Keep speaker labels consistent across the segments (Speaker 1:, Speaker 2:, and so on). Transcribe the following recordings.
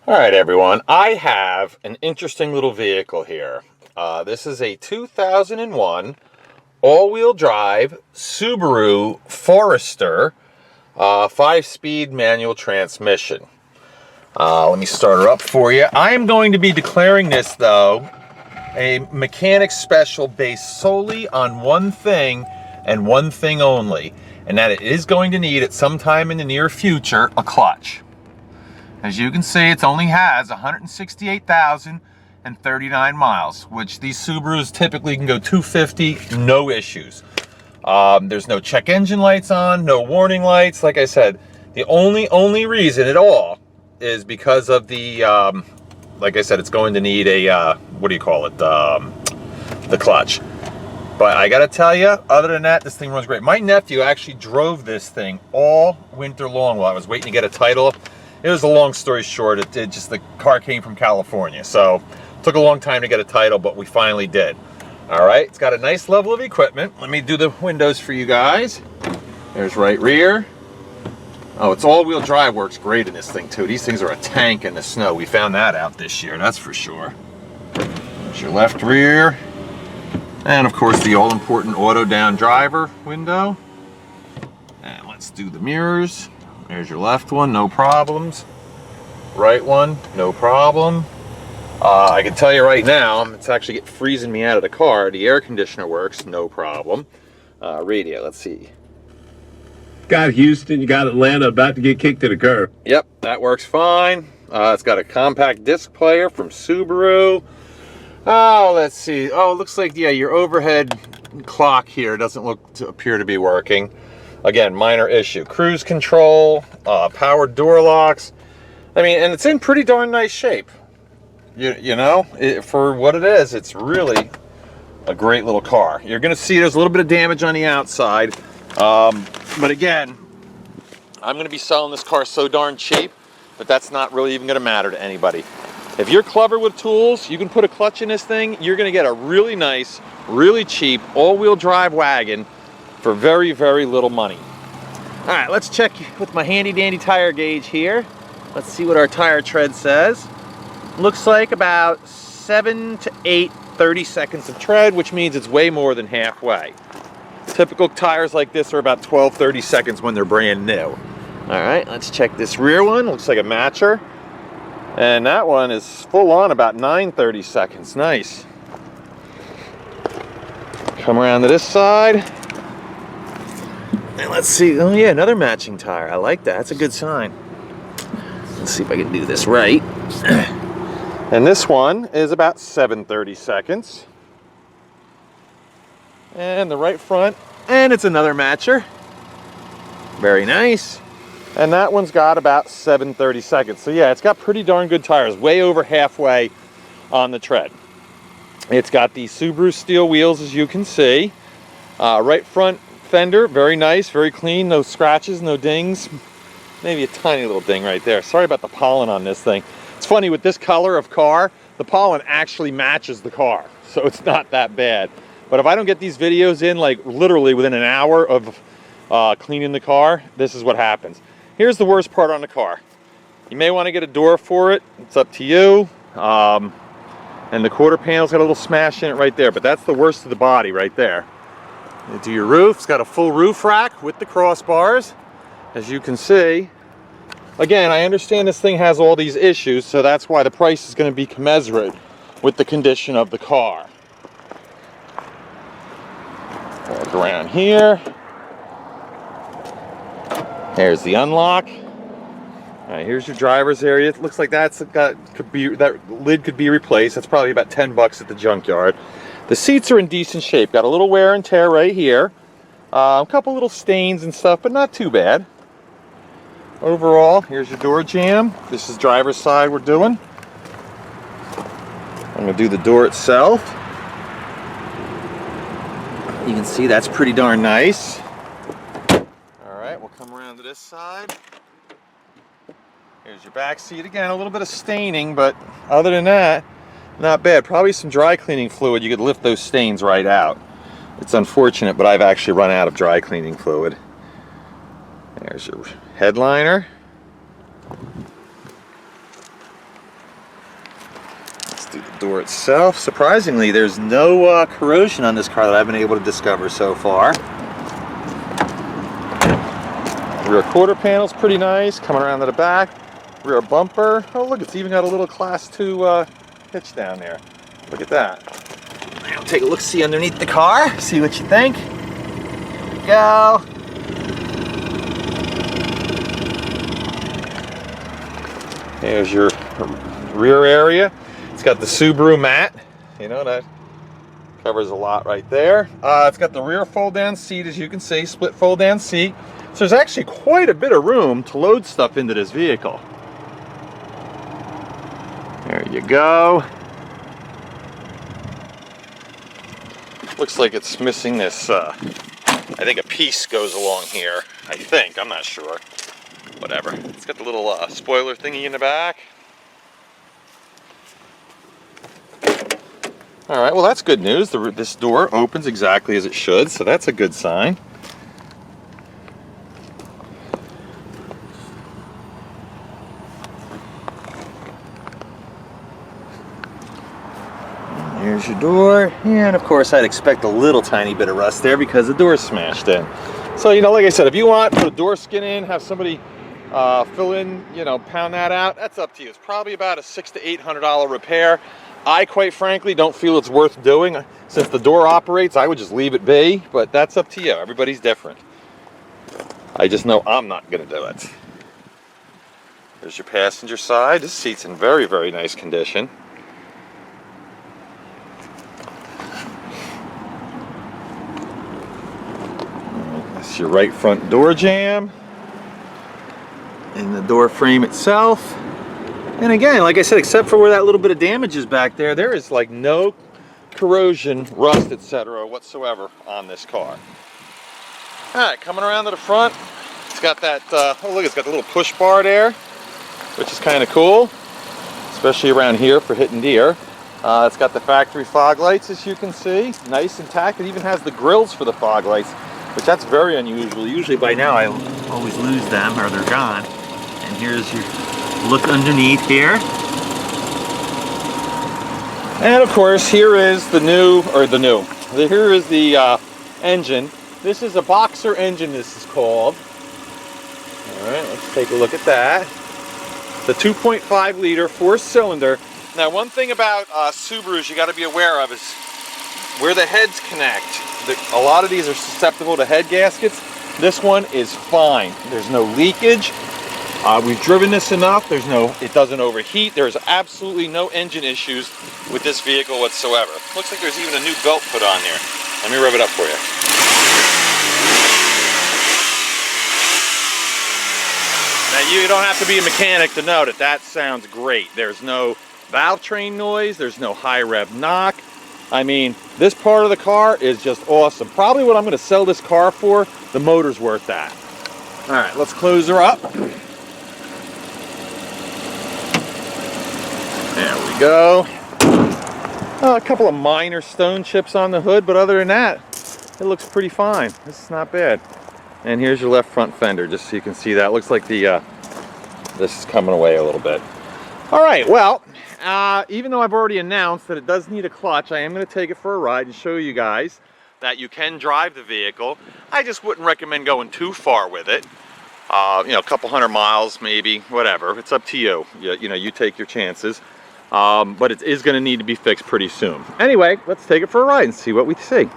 Speaker 1: All right, everyone. I have an interesting little vehicle here. This is a 2001 all-wheel drive Subaru Forester 5-speed manual transmission. Let me start her up for you. I am going to be declaring this, though, a mechanic special based solely on one thing and one thing only, and that it is going to need at some time in the near future a clutch. As you can see, it only has 168,039 miles, which these Subarus typically can go 250, no issues. There's no check engine lights on, no warning lights. Like I said, the only reason at all is because of the, like I said, it's going to need a, what do you call it, the clutch. But I gotta tell you, other than that, this thing runs great. My nephew actually drove this thing all winter long while I was waiting to get a title. It was a long story short. The car came from California, so it took a long time to get a title, but we finally did. All right, it's got a nice level of equipment. Let me do the windows for you guys. There's right rear. Oh, it's all-wheel drive, works great in this thing too. These things are a tank in the snow. We found that out this year, that's for sure. There's your left rear. And of course the all-important auto down driver window. And let's do the mirrors. There's your left one, no problems. Right one, no problem. I can tell you right now, it's actually freezing me out of the car. The air conditioner works, no problem. Radio, let's see.
Speaker 2: Got Houston, you got Atlanta, about to get kicked to the curb.
Speaker 1: Yep, that works fine. It's got a compact disc player from Subaru. Oh, let's see. Oh, it looks like, yeah, your overhead clock here doesn't appear to be working. Again, minor issue. Cruise control, power door locks. I mean, and it's in pretty darn nice shape. You know, for what it is, it's really a great little car. You're going to see there's a little bit of damage on the outside. But again, I'm going to be selling this car so darn cheap that that's not really even going to matter to anybody. If you're clever with tools, you can put a clutch in this thing. You're going to get a really nice, really cheap all-wheel drive wagon for very, very little money. All right, let's check with my handy dandy tire gauge here. Let's see what our tire tread says. Looks like about 7 to 8 30-seconds of tread, which means it's way more than halfway. Typical tires like this are about 12-30 seconds when they're brand new. All right, let's check this rear one. Looks like a matcher. And that one is full on about 9-30 seconds. Nice. Come around to this side. And let's see, oh yeah, another matching tire. I like that, that's a good sign. Let's see if I can do this right. And this one is about 7-30 seconds. And the right front, and it's another matcher. Very nice. And that one's got about 7-30 seconds. So yeah, it's got pretty darn good tires, way over halfway on the tread. It's got the Subaru steel wheels, as you can see. Right front fender, very nice, very clean, no scratches, no dings. Maybe a tiny little ding right there. Sorry about the pollen on this thing. It's funny, with this color of car, the pollen actually matches the car, so it's not that bad. But if I don't get these videos in, like literally within an hour of cleaning the car, this is what happens. Here's the worst part on the car. You may want to get a door for it. It's up to you. And the quarter panel's got a little smash in it right there, but that's the worst of the body right there. You do your roof. It's got a full roof rack with the crossbars, as you can see. Again, I understand this thing has all these issues, so that's why the price is going to be commensurate with the condition of the car. Walk around here. There's the unlock. All right, here's your driver's area. It looks like that lid could be replaced. That's probably about 10 bucks at the junkyard. The seats are in decent shape. Got a little wear and tear right here. A couple little stains and stuff, but not too bad. Overall, here's your door jamb. This is driver's side we're doing. I'm going to do the door itself. You can see that's pretty darn nice. All right, we'll come around to this side. Here's your back seat. Again, a little bit of staining, but other than that, not bad. Probably some dry cleaning fluid. You could lift those stains right out. It's unfortunate, but I've actually run out of dry cleaning fluid. There's your headliner. do the door itself. Surprisingly, there's no corrosion on this car that I've been able to discover so far. Rear quarter panel's pretty nice, coming around to the back. Rear bumper. Oh look, it's even got a little Class 2 hitch down there. Look at that. Now take a look-see underneath the car, see what you think. Here we go. There's your rear area. It's got the Subaru mat. You know, that covers a lot right there. It's got the rear fold-down seat, as you can see, split fold-down seat. So there's actually quite a bit of room to load stuff into this vehicle. There you go. Looks like it's missing this, I think a piece goes along here. I think, I'm not sure. Whatever. It's got the little spoiler thingy in the back. Alright, well that's good news. This door opens exactly as it should, so that's a good sign. Here's your door, and of course I'd expect a little tiny bit of rust there because the door's smashed in. So, you know, like I said, if you want, put a door skin in, have somebody fill in, you know, pound that out, that's up to you. It's probably about a $600 to $800 repair. I, quite frankly, don't feel it's worth doing. Since the door operates, I would just leave it be, but that's up to you. Everybody's different. I just know I'm not going to do it. There's your passenger side. This seat's in very, very nice condition. That's your right front door jamb. And the door frame itself. And again, like I said, except for where that little bit of damage is back there, there is like no corrosion, rust, etc. whatsoever on this car. Alright, coming around to the front, it's got that, oh look, it's got the little push bar there, which is kind of cool, especially around here for hitting deer. It's got the factory fog lights, as you can see, nice intact. It even has the grills for the fog lights, which that's very unusual. Usually by now I always lose them or they're gone. And here's your look underneath here. And of course, here is the here is the engine. This is a boxer engine, this is called. All right, let's take a look at that. The 2.5 liter, 4-cylinder. Now, one thing about Subarus you got to be aware of is where the heads connect. A lot of these are susceptible to head gaskets. This one is fine. There's no leakage. We've driven this enough. It doesn't overheat. There's absolutely no engine issues with this vehicle whatsoever. Looks like there's even a new belt put on there. Let me rev it up for you. Now, you don't have to be a mechanic to know that that sounds great. There's no valve train noise. There's no high rev knock. I mean, this part of the car is just awesome. Probably what I'm going to sell this car for, the motor's worth that. All right, let's close her up. There we go. A couple of minor stone chips on the hood, but other than that, it looks pretty fine. This is not bad. And here's your left front fender, just so you can see that. It looks like the this is coming away a little bit. All right, well, even though I've already announced that it does need a clutch, I am going to take it for a ride and show you guys that you can drive the vehicle. I just wouldn't recommend going too far with it. You know, a couple hundred miles, maybe, whatever. It's up to you. You know, you take your chances. But it is going to need to be fixed pretty soon. Anyway, let's take it for a ride and see what we see.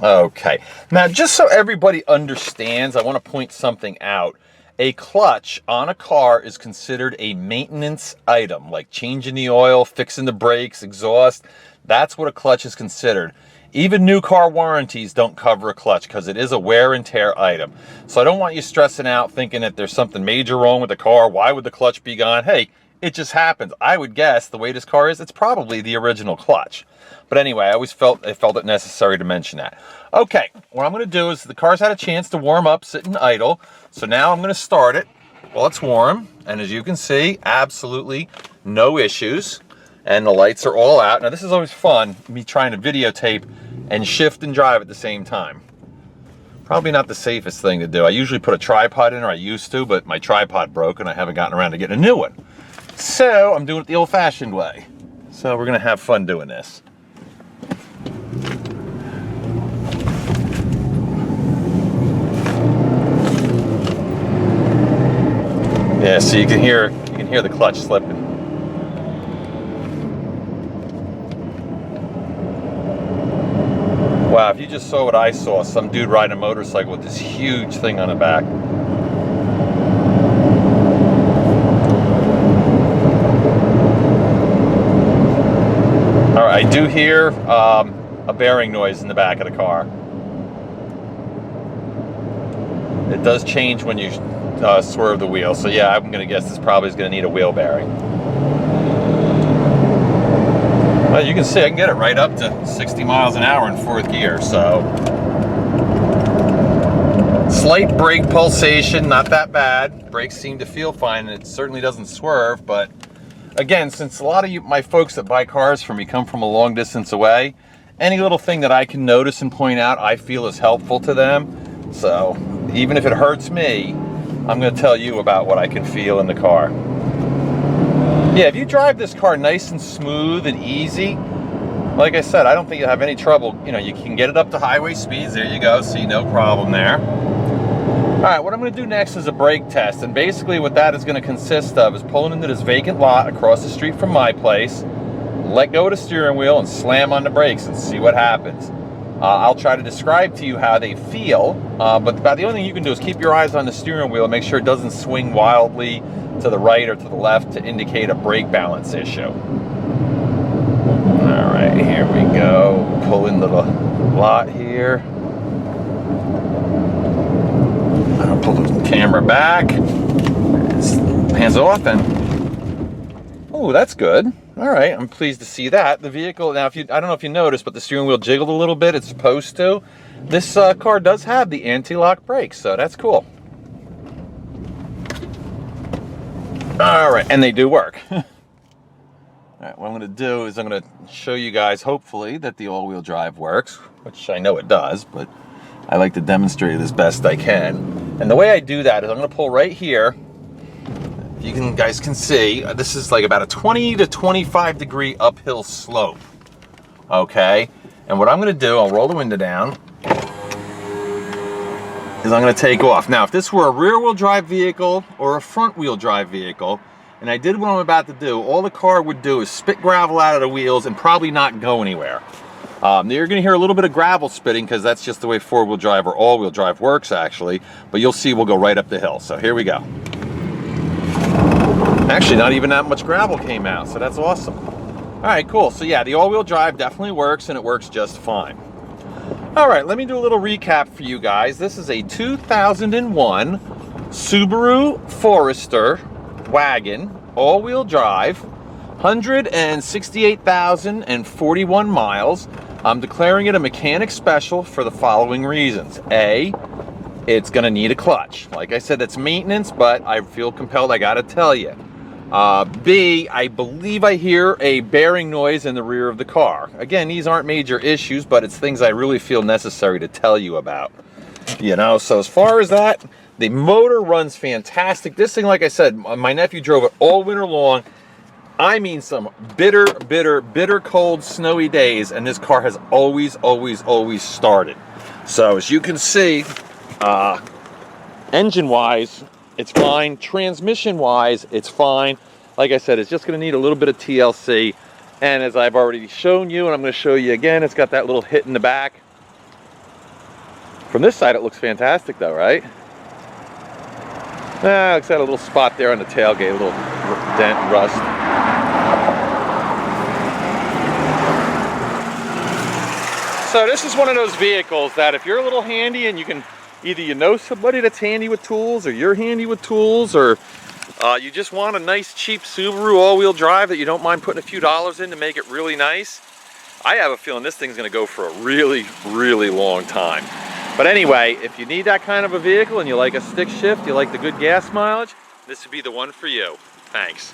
Speaker 1: Okay, now just so everybody understands, I want to point something out. A clutch on a car is considered a maintenance item, like changing the oil, fixing the brakes, exhaust. That's what a clutch is considered. Even new car warranties don't cover a clutch because it is a wear and tear item. So I don't want you stressing out thinking that there's something major wrong with the car. Why would the clutch be gone? Hey, it just happens. I would guess the way this car is, it's probably the original clutch. But anyway, I always felt it necessary to mention that. Okay, what I'm going to do is the car's had a chance to warm up sitting idle. So now I'm going to start it while it's warm. And as you can see, absolutely no issues. And the lights are all out. Now this is always fun, me trying to videotape and shift and drive at the same time. Probably not the safest thing to do. I usually put a tripod in, or I used to, but my tripod broke and I haven't gotten around to getting a new one. So I'm doing it the old-fashioned way. So we're gonna have fun doing this. Yeah, so you can hear the clutch slipping. Wow, if you just saw what I saw, some dude riding a motorcycle with this huge thing on the back. All right, I do hear a bearing noise in the back of the car. It does change when you swerve the wheel. So yeah, I'm gonna guess this probably is gonna need a wheel bearing. Well, you can see I can get it right up to 60 miles an hour in fourth gear, so. Slight brake pulsation, not that bad. Brakes seem to feel fine, and it certainly doesn't swerve, but again, since a lot of my folks that buy cars from me come from a long distance away, any little thing that I can notice and point out, I feel is helpful to them. So even if it hurts me, I'm gonna tell you about what I can feel in the car. Yeah, if you drive this car nice and smooth and easy, like I said, I don't think you'll have any trouble. You know, you can get it up to highway speeds. There you go, see, no problem there. All right, what I'm gonna do next is a brake test. And basically what that is gonna consist of is pulling into this vacant lot across the street from my place, let go of the steering wheel and slam on the brakes and see what happens. I'll try to describe to you how they feel, but about the only thing you can do is keep your eyes on the steering wheel and make sure it doesn't swing wildly to the right or to the left to indicate a brake balance issue. All right, here we go. Pull into the lot here. I'll pull the camera back. Hands off and, oh, that's good. All right, I'm pleased to see that. The vehicle, now I don't know if you noticed, but the steering wheel jiggled a little bit. It's supposed to. This car does have the anti-lock brakes, so that's cool. All right, and they do work. All right, what I'm gonna do is I'm gonna show you guys, hopefully, that the all-wheel drive works, which I know it does, but I like to demonstrate it as best I can. And the way I do that is I'm gonna pull right here. You guys can see, this is like about a 20 to 25 degree uphill slope, okay? And what I'm gonna do, I'll roll the window down, is I'm gonna take off. Now, if this were a rear wheel drive vehicle or a front wheel drive vehicle, and I did what I'm about to do, all the car would do is spit gravel out of the wheels and probably not go anywhere. You're gonna hear a little bit of gravel spitting because that's just the way four-wheel drive or all-wheel drive works, actually, but you'll see we'll go right up the hill. So here we go. Actually, not even that much gravel came out, so that's awesome. All right, cool. So yeah, the all-wheel drive definitely works, and it works just fine. All right, let me do a little recap for you guys. This is a 2001 Subaru Forester wagon, all-wheel drive, 168,041 miles. I'm declaring it a mechanic special for the following reasons. A, it's gonna need a clutch. Like I said, that's maintenance, but I feel compelled, I gotta tell you. B, I believe I hear a bearing noise in the rear of the car. Again, these aren't major issues, but it's things I really feel necessary to tell you about. You know, so as far as that, the motor runs fantastic. This thing, like I said, my nephew drove it all winter long. I mean, some bitter, bitter, bitter cold, snowy days, and this car has always, always, always started. So as you can see, engine-wise, it's fine. Transmission-wise, it's fine. Like I said, it's just going to need a little bit of TLC. And as I've already shown you, and I'm going to show you again, it's got that little hit in the back. From this side, it looks fantastic, though, right? It's got a little spot there on the tailgate, a little dent, rust. So this is one of those vehicles that if you're a little handy and you can, either you know somebody that's handy with tools, or you're handy with tools, or you just want a nice cheap Subaru all-wheel drive that you don't mind putting a few dollars in to make it really nice, I have a feeling this thing's gonna go for a really, really long time. But anyway, if you need that kind of a vehicle and you like a stick shift, you like the good gas mileage, this would be the one for you. Thanks.